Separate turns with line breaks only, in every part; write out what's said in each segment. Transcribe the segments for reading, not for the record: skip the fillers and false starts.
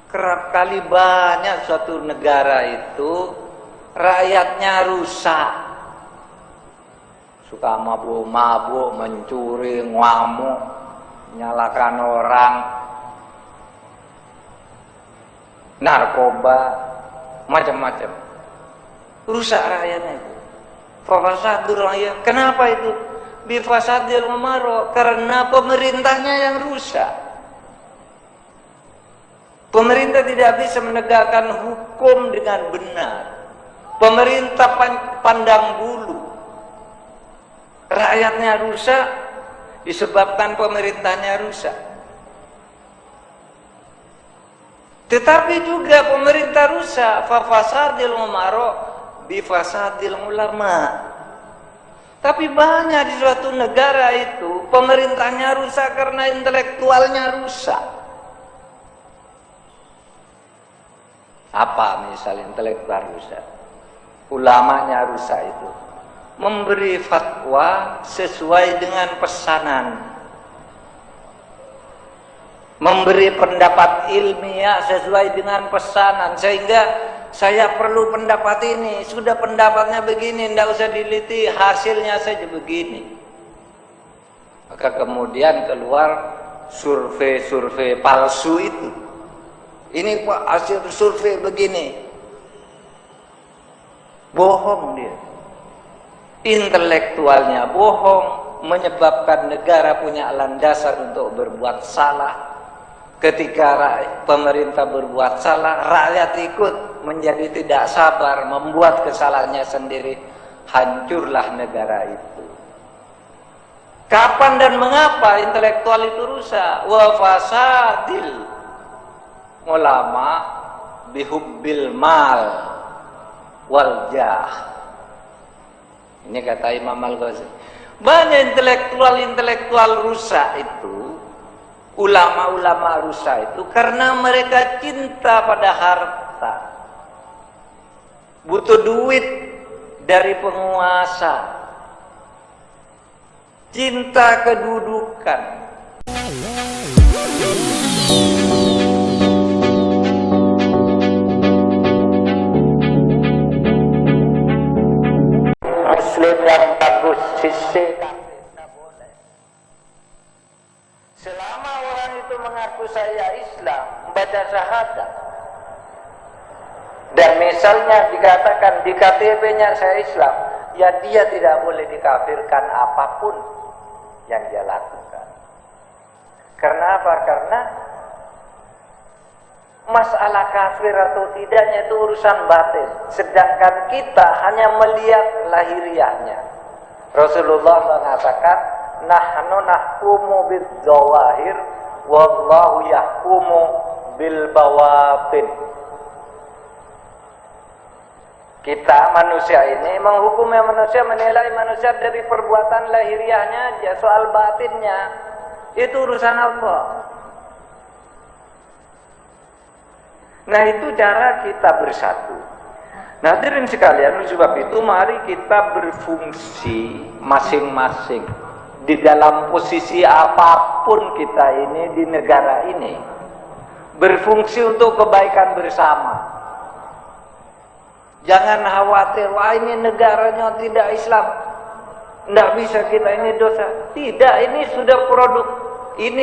Kerap kali banyak suatu negara itu rakyatnya rusak, suka mabuk-mabuk, mencuri, ngamuk, nyalakan orang, narkoba, macam-macam, rusak rakyatnya itu. Fasadul rakyat. Kenapa itu? Bifasadil umaro, karena pemerintahnya yang rusak. Pemerintah tidak bisa menegakkan hukum dengan benar. Pemerintah pandang bulu. Rakyatnya rusak disebabkan pemerintahnya rusak. Tetapi juga pemerintah rusak, fasadil umaro bifasadil ulama. Tapi banyak di suatu negara itu pemerintahnya rusak karena intelektualnya rusak. Apa misalnya intelektual rusak? Ulamanya rusak itu. Memberi fatwa sesuai dengan pesanan. Memberi pendapat ilmiah sesuai dengan pesanan. Sehingga saya perlu pendapat ini. Sudah pendapatnya begini, tidak usah diliti, hasilnya saja begini. Maka kemudian keluar survei-survei palsu itu. Ini Pak, hasil survei begini. Bohong dia. Intelektualnya bohong, menyebabkan negara punya landasan untuk berbuat salah. Ketika pemerintah berbuat salah, rakyat ikut menjadi tidak sabar, membuat kesalahannya sendiri. Hancurlah negara itu. Kapan dan mengapa intelektual itu rusak? Wa fasadil ulama bihubbil mal wal jah. Ini kata Imam Al-Ghazali. Banyak intelektual rusak itu, ulama-ulama rusak itu karena mereka cinta pada harta, butuh duit dari penguasa, cinta kedudukan. Muslim yang bagus, sisi tak boleh. Selama orang itu mengaku saya Islam, membaca syahadat, dan misalnya dikatakan di KTP-nya saya Islam, ya dia tidak boleh dikafirkan apapun yang dia lakukan. Karena apa? Karena masalah kafir atau tidaknya itu urusan batin, sedangkan kita hanya melihat lahiriahnya. Rasulullah mengatakan, nahnu nahkumu bidzawahir wallahu yahkumu bil bawatin. Kita manusia ini menghukumi manusia, menilai manusia dari perbuatan lahiriahnya aja, soal batinnya itu urusan Allah. Nah, itu cara kita bersatu. Nah, hadirin sekalian, oleh sebab itu mari kita berfungsi masing-masing di dalam posisi apapun kita ini di negara ini, berfungsi untuk kebaikan bersama. Jangan khawatir, wah ini negaranya tidak Islam, tidak bisa kita, ini dosa. Tidak, ini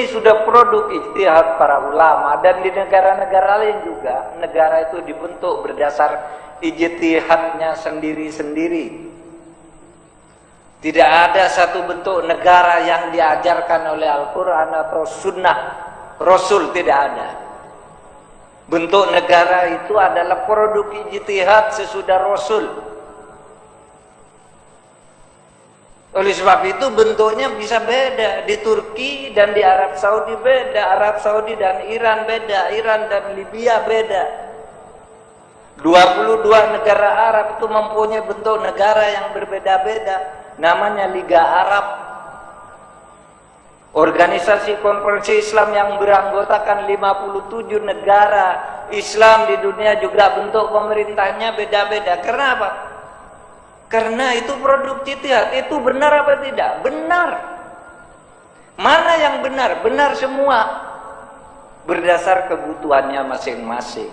sudah produk ijtihad para ulama, dan di negara-negara lain juga negara itu dibentuk berdasar ijtihadnya sendiri-sendiri. Tidak ada satu bentuk negara yang diajarkan oleh Al-Quran atau Sunnah Rasul, tidak ada. Bentuk negara itu adalah produk ijtihad sesudah Rasul. Oleh sebab itu bentuknya bisa beda. Di Turki dan di Arab Saudi beda, Arab Saudi dan Iran beda, Iran dan Libya beda. 22 negara Arab itu mempunyai bentuk negara yang berbeda-beda. Namanya Liga Arab. Organisasi konferensi Islam yang beranggotakan 57 negara Islam di dunia, juga bentuk pemerintahnya beda-beda. Kenapa? Karena itu produk ijtihad. Itu benar apa tidak? Benar. Mana yang benar? Benar semua. berdasar kebutuhannya masing-masing.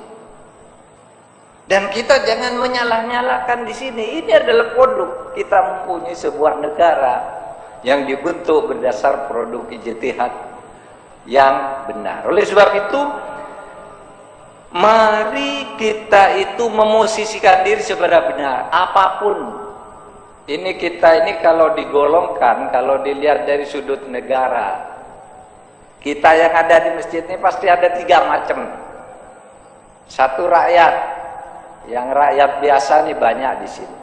Dan kita jangan menyalah-nyalahkan di sini. Ini adalah produk. Kita mempunyai sebuah negara yang dibentuk berdasar produk ijtihad yang benar. Oleh sebab itu, mari kita itu memosisikan diri secara benar. Apapun ini, kita ini kalau digolongkan, kalau dilihat dari sudut negara, kita yang ada di masjid ini pasti ada 3 macam. Satu rakyat, yang rakyat biasa nih banyak di sini.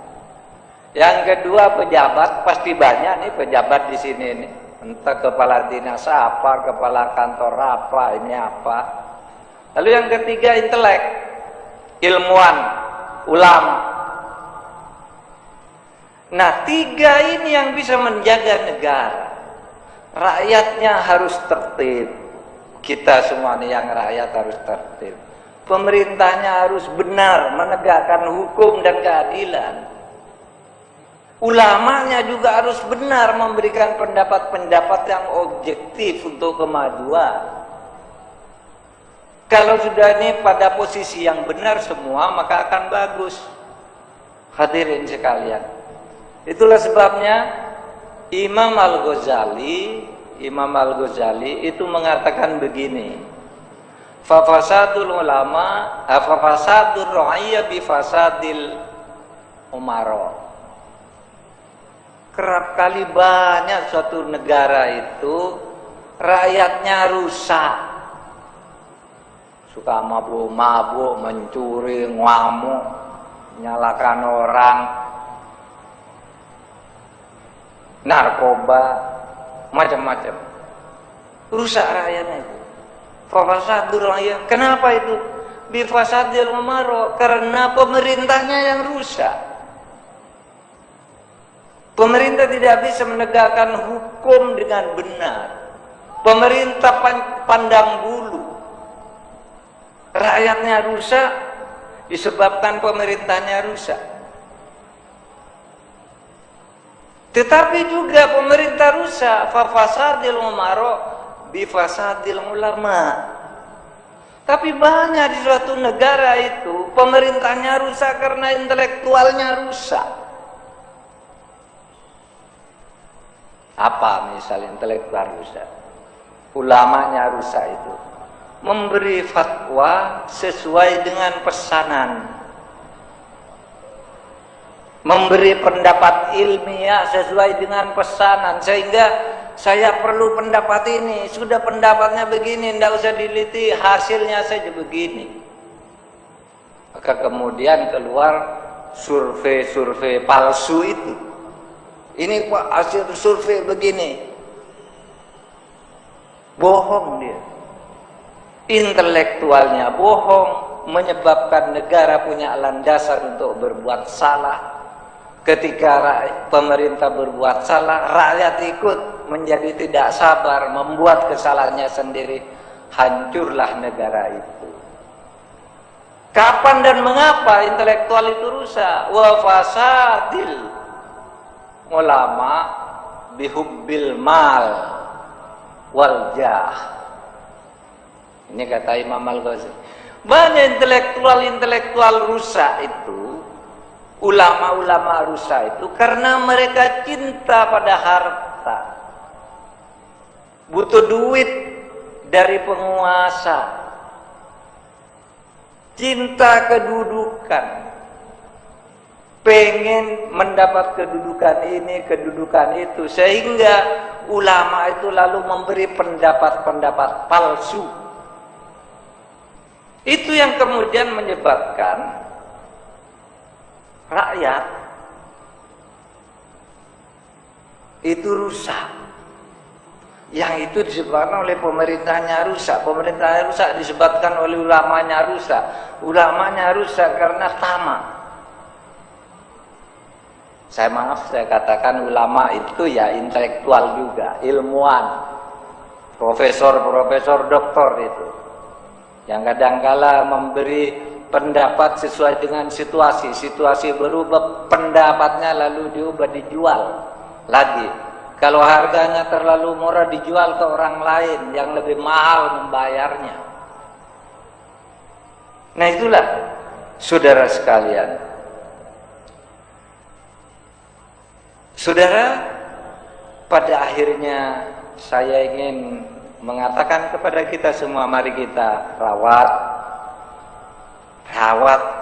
Yang kedua pejabat, pasti banyak nih pejabat di sini nih. Entah kepala dinas apa, kepala kantor apa, ini apa. Lalu yang ketiga intelek, ilmuwan, ulama. Nah, 3 ini yang bisa menjaga negara. Rakyatnya harus tertib. Kita semua nih yang rakyat harus tertib. Pemerintahnya harus benar menegakkan hukum dan keadilan. Ulamanya juga harus benar memberikan pendapat-pendapat yang objektif untuk kemajuan. Kalau sudah ini pada posisi yang benar semua, maka akan bagus. Hadirin sekalian, itulah sebabnya Imam Al-Ghazali itu mengatakan begini, fafasadul ulama, fafasadul ra'iyya bifasadil umara. Kerap kali banyak suatu negara itu rakyatnya rusak, suka mabuk-mabuk, mencuri, ngamuk, menyalahkan orang, narkoba, macam-macam, rusak rakyatnya itu. Fasadur rakyat. Kenapa itu? Bifasadil umaro, karena pemerintahnya yang rusak. Pemerintah tidak bisa menegakkan hukum dengan benar. Pemerintah pandang bulu. Rakyatnya rusak disebabkan pemerintahnya rusak. Tetapi juga pemerintah rusak, fafasadil umaro bifasadil ulama. Tapi banyak di suatu negara itu pemerintahnya rusak karena intelektualnya rusak. Apa misalnya intelektual rusak? Ulamanya rusak itu. Memberi fatwa sesuai dengan pesanan. Memberi pendapat ilmiah sesuai dengan pesanan, sehingga saya perlu pendapat ini, sudah pendapatnya begini, tidak usah diliti, hasilnya saja begini. Maka kemudian keluar survei-survei palsu itu. Ini Pak, hasil survei begini. Bohong dia. Intelektualnya bohong, menyebabkan negara punya landasan untuk berbuat salah. Ketika pemerintah berbuat salah, rakyat ikut menjadi tidak sabar, membuat kesalahannya sendiri, hancurlah negara itu. Kapan dan mengapa intelektual itu rusak? Wa fasadil ulama bihubbil mal wal jah. Ini kata Imam Al-Ghazali. Banyak intelektual rusak itu, ulama-ulama rusak itu karena mereka cinta pada harta, butuh duit dari penguasa, cinta kedudukan, pengen mendapat kedudukan ini, kedudukan itu, sehingga ulama itu lalu memberi pendapat-pendapat palsu. Itu yang kemudian menyebabkan rakyat itu rusak. Yang itu disebabkan oleh pemerintahnya rusak. Pemerintahnya rusak disebabkan oleh ulamanya rusak. Ulamanya rusak karena tamak. Saya katakan ulama itu ya intelektual juga, ilmuwan, profesor, doktor itu, yang kadangkala memberi pendapat sesuai dengan situasi berubah pendapatnya, lalu dijual lagi. Kalau harganya terlalu murah dijual ke orang lain yang lebih mahal membayarnya. Nah itulah saudara sekalian. Saudara, pada akhirnya saya ingin mengatakan kepada kita semua, mari kita rawat,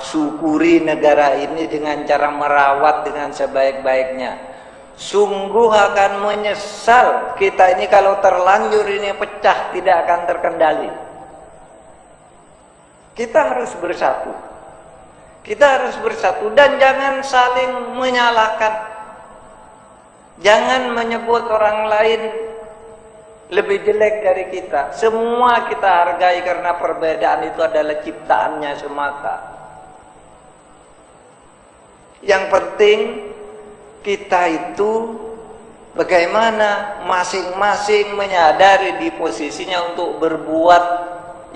syukuri negara ini dengan cara merawat dengan sebaik-baiknya. Sungguh akan menyesal kita ini kalau terlanjur ini pecah, tidak akan terkendali. Kita harus bersatu. Kita harus bersatu dan jangan saling menyalahkan. Jangan menyebut orang lain lebih jelek dari kita. Semua kita hargai karena perbedaan itu adalah ciptaannya semata. Yang penting kita itu bagaimana masing-masing menyadari di posisinya untuk berbuat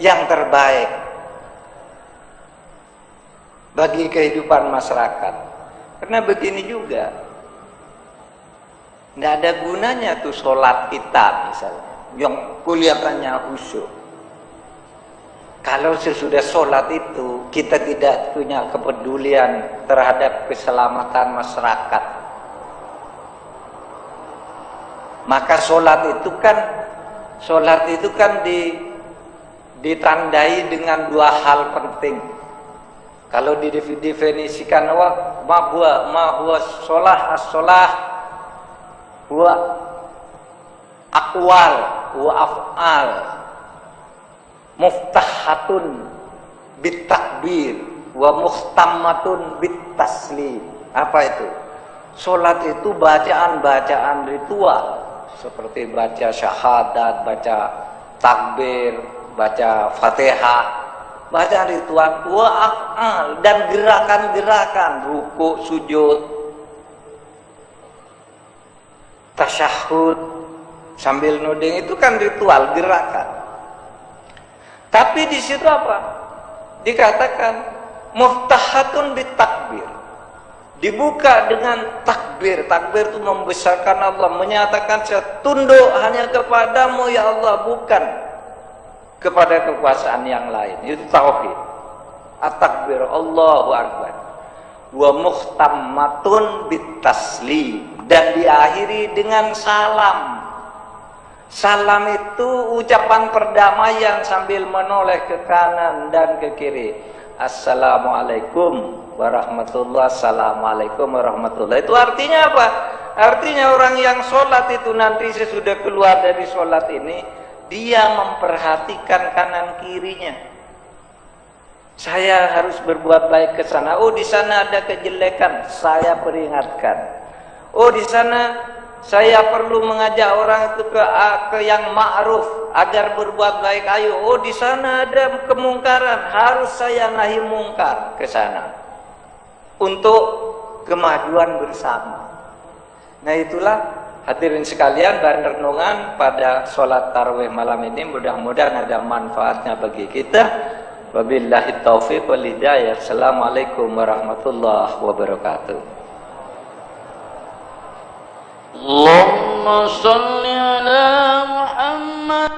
yang terbaik bagi kehidupan masyarakat. Karena begini juga, tidak ada gunanya tuh sholat kita misalnya, yang kelihatannya khusyuk. Kalau sesudah sholat itu kita tidak punya kepedulian terhadap keselamatan masyarakat, maka sholat itu kan ditandai dengan dua hal penting. Kalau didefinisikan ma huwa sholah as-sholah wa aqwal wa af'al muftahatun bitakbir wa muhtammatun bitaslim. Apa itu? Salat itu bacaan-bacaan ritual seperti baca syahadat, baca takbir, baca Fatihah, bacaan ritual wa af'al dan gerakan-gerakan ruku, sujud, tasyahud sambil nuding, itu kan ritual, gerakan. Tapi di situ apa? Dikatakan muftahatun bitakbir. Dibuka dengan takbir. Takbir itu membesarkan Allah, menyatakan saya tunduk hanya kepadamu ya Allah, bukan kepada kekuasaan yang lain. Itu tauhid. At-takbir, Allahu Akbar. Wa muhtammatun bitaslim, dan diakhiri dengan salam. Salam itu ucapan perdamaian sambil menoleh ke kanan dan ke kiri. Assalamualaikum warahmatullahi, assalamualaikum warahmatullahi. Itu artinya apa? Artinya orang yang sholat itu nanti sesudah keluar dari sholat ini, dia memperhatikan kanan kirinya. Saya harus berbuat baik ke sana. Oh, di sana ada kejelekan, saya peringatkan. Oh, di sana saya perlu mengajak orang itu ke yang ma'ruf agar berbuat baik. Ayo. Oh, di sana ada kemungkaran, harus saya nahi mungkar ke sana untuk kemajuan bersama. Nah, itulah hadirin sekalian bahan renungan pada sholat tarawih malam ini. Mudah-mudahan ada manfaatnya bagi kita. Wabillahi taufiq wal hidayah. Assalamualaikum warahmatullahi wabarakatuh.
Allahumma shalli ala Muhammad.